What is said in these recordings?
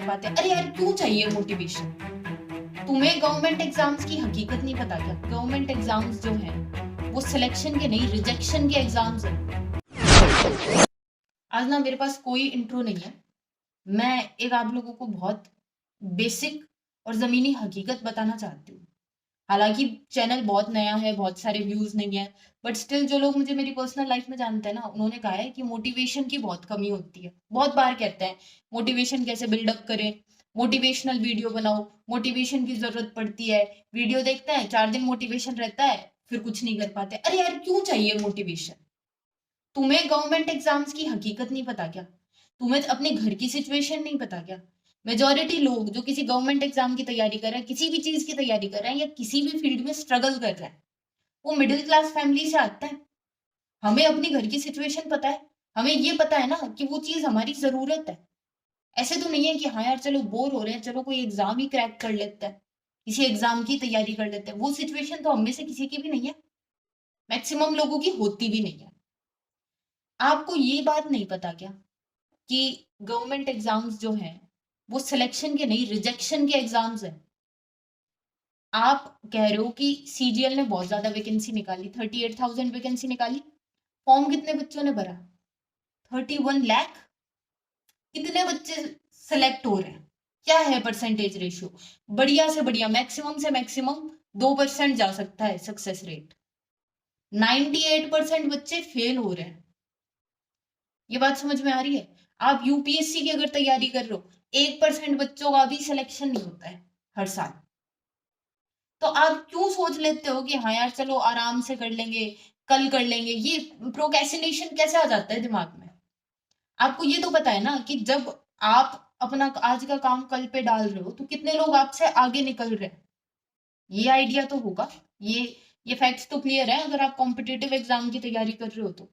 कर पाते। अरे यार क्यों चाहिए मोटिवेशन? तुम्हें गवर्नमेंट एग्जाम्स की हकीकत नहीं पता क्या? गवर्नमेंट एग्जाम्स जो हैं वो सिलेक्शन के नहीं रिजेक्शन के एग्जाम्स हैं। आज ना मेरे पास कोई इंट्रो नहीं है। मैं एक आप लोगों को बहुत बेसिक और ज़मीनी हकीकत बताना चाहती हूँ। हालाँकि चैनल बहुत नया है, बहुत सारे व्यूज़ नहीं है, बट स्टिल जो लोग मुझे मेरी पर्सनल लाइफ़ में जानते हैं ना, उन्होंने कहा है कि मोटिवेशन की बहुत कमी होती है। बहुत बार कहते हैं, मोटिवेशन कैसे बिल्डअप करें, मोटिवेशनल वीडियो बनाओ, मोटिवेशन की ज़रूरत पड़ती है। वीडियो देखते हैं, 4 दिन मोटिवेशन रहता है, फिर कुछ नहीं कर पाते। अरे यार क्यों चाहिए मोटिवेशन? तुम्हें गवर्नमेंट एग्जाम्स की हकीकत नहीं पता क्या? तुम्हें अपने घर की सिचुएशन नहीं पता क्या? मेजॉरिटी लोग जो किसी गवर्नमेंट एग्जाम की तैयारी कर रहे हैं, किसी भी चीज की तैयारी कर रहे हैं या किसी भी फील्ड में स्ट्रगल कर रहे हैं, वो मिडिल क्लास फैमिली से आते हैं। हमें अपनी घर की सिचुएशन पता है। हमें ये पता है ना कि वो चीज हमारी जरूरत है। ऐसे तो नहीं है कि हाँ यार चलो बोर हो रहे हैं, चलो कोई एग्जाम ही क्रैक कर लेते हैं, किसी एग्जाम की तैयारी कर लेते हैं। वो सिचुएशन तो हम में से किसी की भी नहीं है। मैक्सिमम लोगों की होती भी नहीं है। आपको ये बात नहीं पता क्या कि गवर्नमेंट एग्जाम्स जो हैं वो सिलेक्शन के नहीं रिजेक्शन के एग्जाम्स हैं। आप कह रहे हो कि सीजीएल ने बहुत ज्यादा वैकेंसी निकाली, 38,000 वैकेंसी निकाली। फॉर्म कितने बच्चों ने भरा? 31 लाख। कितने बच्चे सेलेक्ट हो रहे हैं? क्या है परसेंटेज रेशियो? बढ़िया से बढ़िया मैक्सिमम से मैक्सिमम 2% जा सकता है सक्सेस रेट। 98% बच्चे फेल हो रहे हैं। ये बात समझ में आ रही है? आप यूपीएससी की अगर तैयारी कर रहे हो, 1% बच्चों का भी सिलेक्शन नहीं होता है हर साल। तो आप क्यों सोच लेते हो कि हाँ यार चलो आराम से कर लेंगे, कल कर लेंगे? ये प्रोक्रेस्टिनेशन कैसे आ जाता है दिमाग में? आपको ये तो पता है ना कि जब आप अपना आज का काम कल पे डाल रहे हो तो कितने लोग आपसे आगे निकल रहे हैं। ये आइडिया तो होगा। ये ये फैक्ट्स तो क्लियर है अगर आप कॉम्पिटिटिव एग्जाम की तैयारी कर रहे हो तो।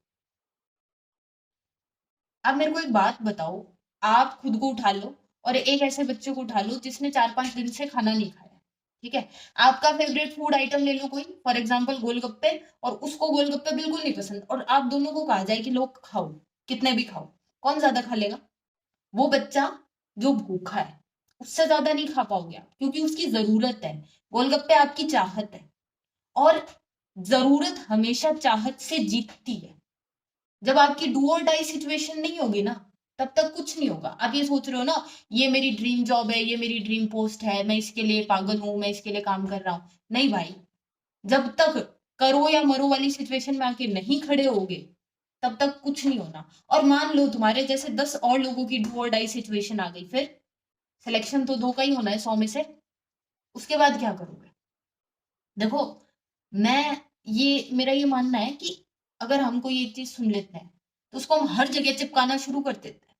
आप मेरे को एक बात बताओ, आप खुद को उठा लो और एक ऐसे बच्चे को उठा लो जिसने 4-5 दिन से खाना नहीं खाया। ठीक है? आपका फेवरेट फूड आइटम ले लो कोई, फॉर एग्जाम्पल गोलगप्पे, और उसको गोलगप्पे बिल्कुल नहीं पसंद, और आप दोनों को कहा जाए कि लोग खाओ, कितने भी खाओ, कौन ज्यादा खा लेगा? वो बच्चा जो भूखा है। उससे ज्यादा नहीं खा पाओगे आप, क्योंकि उसकी जरूरत है। गोलगप्पे आपकी चाहत है, और जरूरत हमेशा चाहत से जीतती है। जब आपकी डू और डाई सिचुएशन नहीं होगी ना, तब तक कुछ नहीं होगा। आप ये सोच रहे हो ना, ये मेरी ड्रीम जॉब है, ये मेरी ड्रीम पोस्ट है, मैं इसके लिए पागल हूं, मैं इसके लिए काम कर रहा हूं। नहीं भाई, जब तक करो या मरो वाली सिचुएशन में आके नहीं खड़े होगे, तब तक कुछ नहीं होना। और मान लो तुम्हारे जैसे 10 और लोगों की डू और डाई सिचुएशन आ गई, फिर सिलेक्शन तो 2 का ही होना है 100 में से। उसके बाद क्या करोगे? देखो, मैं ये मेरा ये मानना है कि अगर हम कोई एक चीज सुन लेते हैं तो उसको हम हर जगह चिपकाना शुरू कर देते हैं।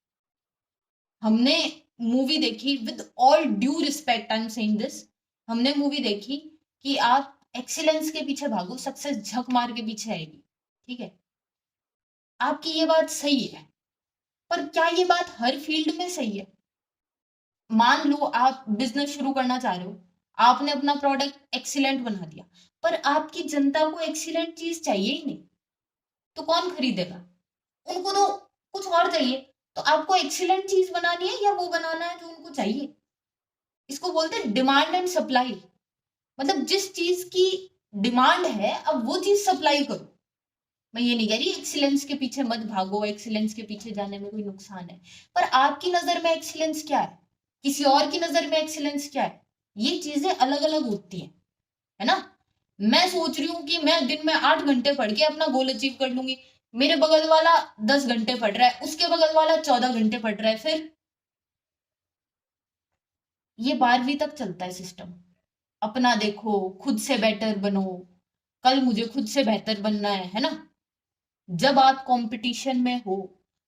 हमने मूवी देखी, with all due respect I am saying this, हमने मूवी देखी कि आप एक्सीलेंस के पीछे भागो, सक्सेस झक मार के पीछे आएगी। ठीक है? आपकी ये बात सही है, पर क्या ये बात हर फील्ड में सही है? मान लो आप बिजनेस शुरू करना चाह रहे हो, आपने अपना प्रोडक्ट एक्सीलेंट बना दिया, पर आपकी जनता को एक्सीलेंट चीज चाहिए ही नहीं, तो कौन खरीदेगा? उनको तो कुछ और चाहिए। तो आपको एक्सीलेंट चीज बनानी है या वो बनाना है जो उनको चाहिए? इसको बोलते हैं डिमांड एंड सप्लाई। मतलब जिस चीज की डिमांड है, अब वो चीज सप्लाई करो। मैं ये नहीं कह रही एक्सीलेंस के पीछे मत भागो, एक्सीलेंस के पीछे जाने में कोई नुकसान है, पर आपकी नजर में एक्सीलेंस क्या है, किसी और की नजर में एक्सीलेंस क्या है? ये चीजें अलग अलग होती हैं, है ना? मैं सोच रही हूँ कि मैं दिन में 8 घंटे पढ़ के अपना गोल अचीव कर लूंगी, मेरे बगल वाला 10 घंटे पढ़ रहा है, उसके बगल वाला 14 घंटे पढ़ रहा है, फिर ये 12वीं तक चलता है सिस्टम। अपना देखो, खुद से बेटर बनो, कल मुझे खुद से बेहतर बनना है ना? जब आप कंपटीशन में हो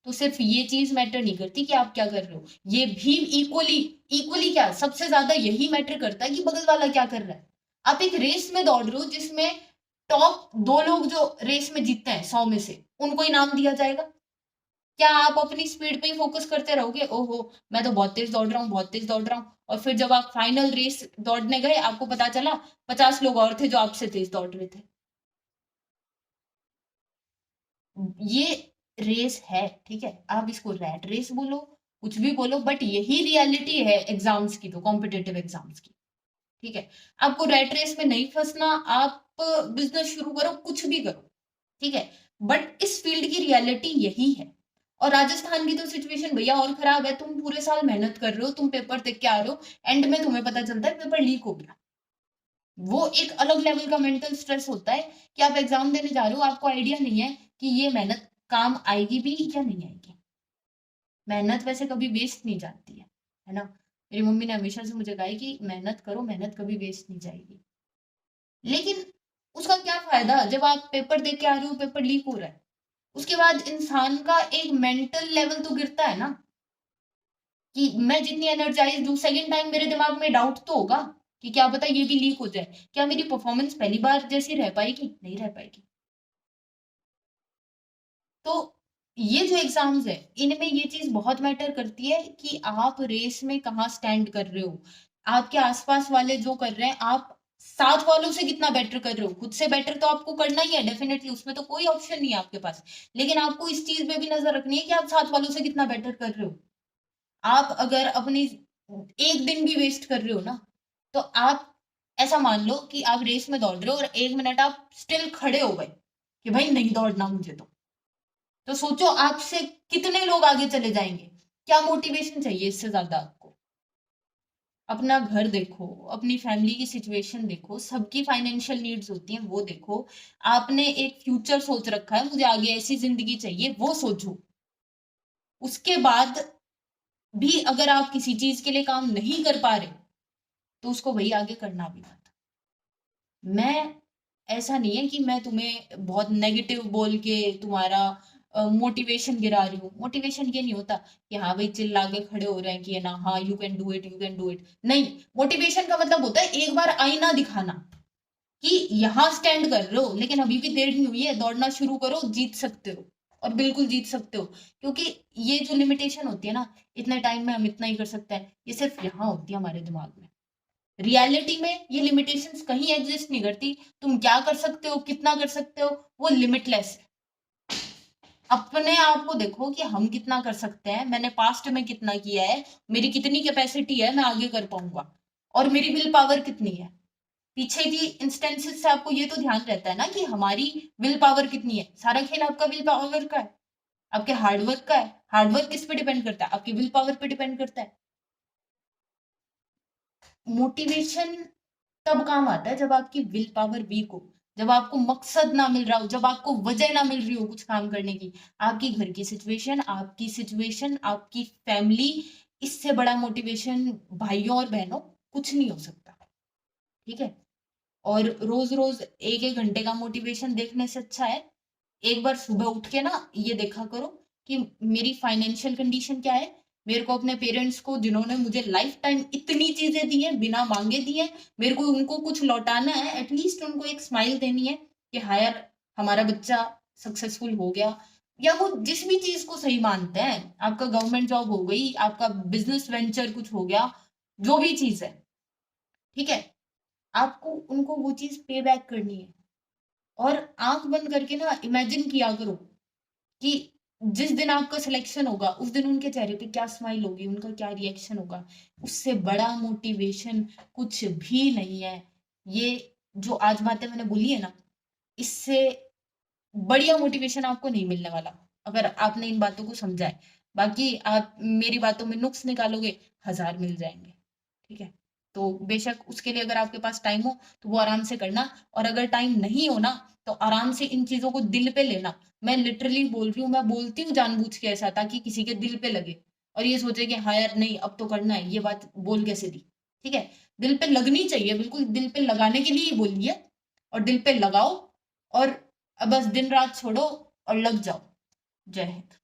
तो सिर्फ ये चीज मैटर नहीं करती कि आप क्या कर रहे हो, ये भी इक्वली, इक्वली क्या सबसे ज्यादा यही मैटर करता है कि बगल वाला क्या कर रहा है। आप एक रेस में दौड़ रहे हो जिसमें टॉप 2 लोग जो रेस में जीतते हैं 100 में से, उनको इनाम दिया जाएगा। क्या आप अपनी स्पीड पे ही फोकस करते रहोगे, ओहो मैं तो बहुत तेज दौड़ रहा हूँ, बहुत तेज दौड़ रहा हूँ, और फिर जब आप फाइनल रेस दौड़ने गए आपको पता चला 50 लोग और थे जो आपसे तेज दौड़ रहे थे? ये रेस है, ठीक है? आप इसको रैट रेस बोलो, कुछ भी बोलो, बट यही रियलिटी है एग्जाम्स की, तो कॉम्पिटेटिव एग्जाम्स की। ठीक है, आपको रैट रेस में नहीं फंसना, आप बिजनेस शुरू करो, कुछ भी करो, ठीक है, बट इस फील्ड की रियलिटी यही है। और राजस्थान की तो सिचुएशन भैया और खराब है, तुम पूरे साल मेहनत कर रहे हो, तुम पेपर देख के आ रहे हो, एंड में तुम्हें पता चलता है पेपर लीक हो गया। वो एक अलग लेवल का मेंटल स्ट्रेस होता है कि आप एग्जाम देने जा रहे हो, आपको आइडिया नहीं है कि ये मेहनत काम आएगी भी या नहीं आएगी। मेहनत वैसे कभी वेस्ट नहीं जाती है ना। मेरी मम्मी ने हमेशा से मुझे कहा है कि मेहनत करो, मेहनत कभी वेस्ट नहीं जाएगी। लेकिन उसका क्या फायदा जब आप पेपर दे के आ रहे हो, पेपर लीक हो रहा है, उसके बाद इंसान का एक मेंटल लेवल तो गिरता है ना, कि मैं जितनी एनर्जाइज हूँ, सेकेंड टाइम मेरे दिमाग में डाउट तो होगा कि क्या पता ये भी लीक हो जाए, क्या मेरी परफॉर्मेंस पहली बार जैसी रह पाएगी, नहीं रह पाएगी। तो ये जो एग्जाम्स है, इनमें ये चीज बहुत मैटर करती है कि आप रेस में कहाँ स्टैंड कर रहे हो, आपके आसपास वाले जो कर रहे हैं, आप साथ वालों से कितना बेटर कर रहे हो। खुद से बेटर तो आपको करना ही है डेफिनेटली, उसमें तो कोई ऑप्शन नहीं है आपके पास, लेकिन आपको इस चीज पे भी नजर रखनी है कि आप साथ वालों से कितना बेटर कर रहे हो। आप अगर अपनी एक दिन भी वेस्ट कर रहे हो ना, तो आप ऐसा मान लो कि आप रेस में दौड़ रहे हो और 1 मिनट आप स्टिल खड़े हो गए कि भाई नहीं दौड़ना मुझे, तो सोचो आपसे कितने लोग आगे चले जाएंगे। क्या मोटिवेशन चाहिए इससे ज्यादा आपको। अपना घर देखो, अपनी फैमिली की सिचुएशन देखो, सबकी फाइनेंशियल नीड्स होती हैं वो देखो, आपने एक फ्यूचर सोच रखा है, मुझे आगे ऐसी जिंदगी चाहिए, वो सोचो। उसके बाद भी अगर आप किसी चीज के लिए काम नहीं कर पा रहे, तो उसको वही आगे करना भी मत। मैं ऐसा नहीं है कि मैं तुम्हें बहुत नेगेटिव बोल के तुम्हारा मोटिवेशन गिरा रही हूँ। मोटिवेशन ये नहीं होता कि हाँ भाई चिल्ला के खड़े हो रहे हैं कि है ना, हाँ you can do it, you can do it. नहीं, मोटिवेशन का मतलब होता है एक बार आईना दिखाना कि यहाँ स्टैंड कर रहे हो, लेकिन अभी भी देर नहीं हुई है, दौड़ना शुरू करो, जीत सकते हो। और बिल्कुल जीत सकते हो, क्योंकि ये जो लिमिटेशन होती है ना, इतने टाइम में हम इतना ही कर सकते हैं, ये सिर्फ यहाँ होती है हमारे दिमाग में। रियलिटी में ये लिमिटेशंस कहीं एग्जिस्ट नहीं करती। तुम क्या कर सकते हो, कितना कर सकते हो, वो लिमिटलेस है। अपने आप को देखो कि हम कितना कर सकते हैं, मैंने पास्ट में कितना किया है, मेरी कितनी कैपेसिटी है, मैं आगे कर पाऊंगा, और मेरी विल पावर कितनी है। पीछे की इंस्टेंसेस से आपको ये तो ध्यान रहता है ना कि हमारी विल पावर कितनी है। सारा खेल आपका विल पावर का है, आपके हार्डवर्क का है। हार्डवर्क किस पे डिपेंड करता है, आपकी विल पावर पे डिपेंड करता है। मोटिवेशन तब काम आता है जब आपकी विल पावर वीक हो, जब आपको मकसद ना मिल रहा हो, जब आपको वजह ना मिल रही हो कुछ काम करने की। आपकी घर की सिचुएशन, आपकी सिचुएशन, आपकी फैमिली, इससे बड़ा मोटिवेशन भाइयों और बहनों कुछ नहीं हो सकता। ठीक है, और रोज रोज एक एक घंटे का मोटिवेशन देखने से अच्छा है एक बार सुबह उठ के ना ये देखा करो कि मेरी फाइनेंशियल कंडीशन क्या है। मेरे को अपने पेरेंट्स को, जिन्होंने मुझे लाइफ टाइम इतनी चीजें दी हैं, बिना मांगे दी हैं, मेरे को उनको कुछ लौटाना है, एटलीस्ट उनको एक स्माइल देनी है कि हाँ यार हमारा बच्चा सक्सेसफुल हो गया। या वो जिस भी चीज को सही मानते हैं, आपका गवर्नमेंट जॉब हो गई, आपका बिजनेस वेंचर कुछ हो गया, जो भी चीज है, ठीक है, आपको उनको वो चीज पे बैक करनी है। और आंख बंद करके ना इमेजिन किया करो कि जिस दिन आपका सिलेक्शन होगा, उस दिन उनके चेहरे पे क्या स्माइल होगी, उनका क्या रिएक्शन होगा। उससे बड़ा मोटिवेशन कुछ भी नहीं है। ये जो आज बातें मैंने बोली है ना, इससे बढ़िया मोटिवेशन आपको नहीं मिलने वाला, अगर आपने इन बातों को समझा है। बाकी आप मेरी बातों में नुक्स निकालोगे, 1000 मिल जाएंगे। ठीक है, तो बेशक उसके लिए अगर आपके पास टाइम हो तो वो आराम से करना, और अगर टाइम नहीं हो ना, तो आराम से इन चीजों को दिल पे लेना। मैं लिटरली बोल रही हूँ, मैं बोलती हूँ जानबूझ के ऐसा, ताकि किसी के दिल पे लगे और ये सोचे कि हाँ यार नहीं अब तो करना है। ये बात बोल कैसे दी, ठीक है, दिल पे लगनी चाहिए, बिल्कुल दिल पे लगाने के लिए ही बोली है। और दिल पे लगाओ, और अब बस दिन रात छोड़ो और लग जाओ। जय हिंद।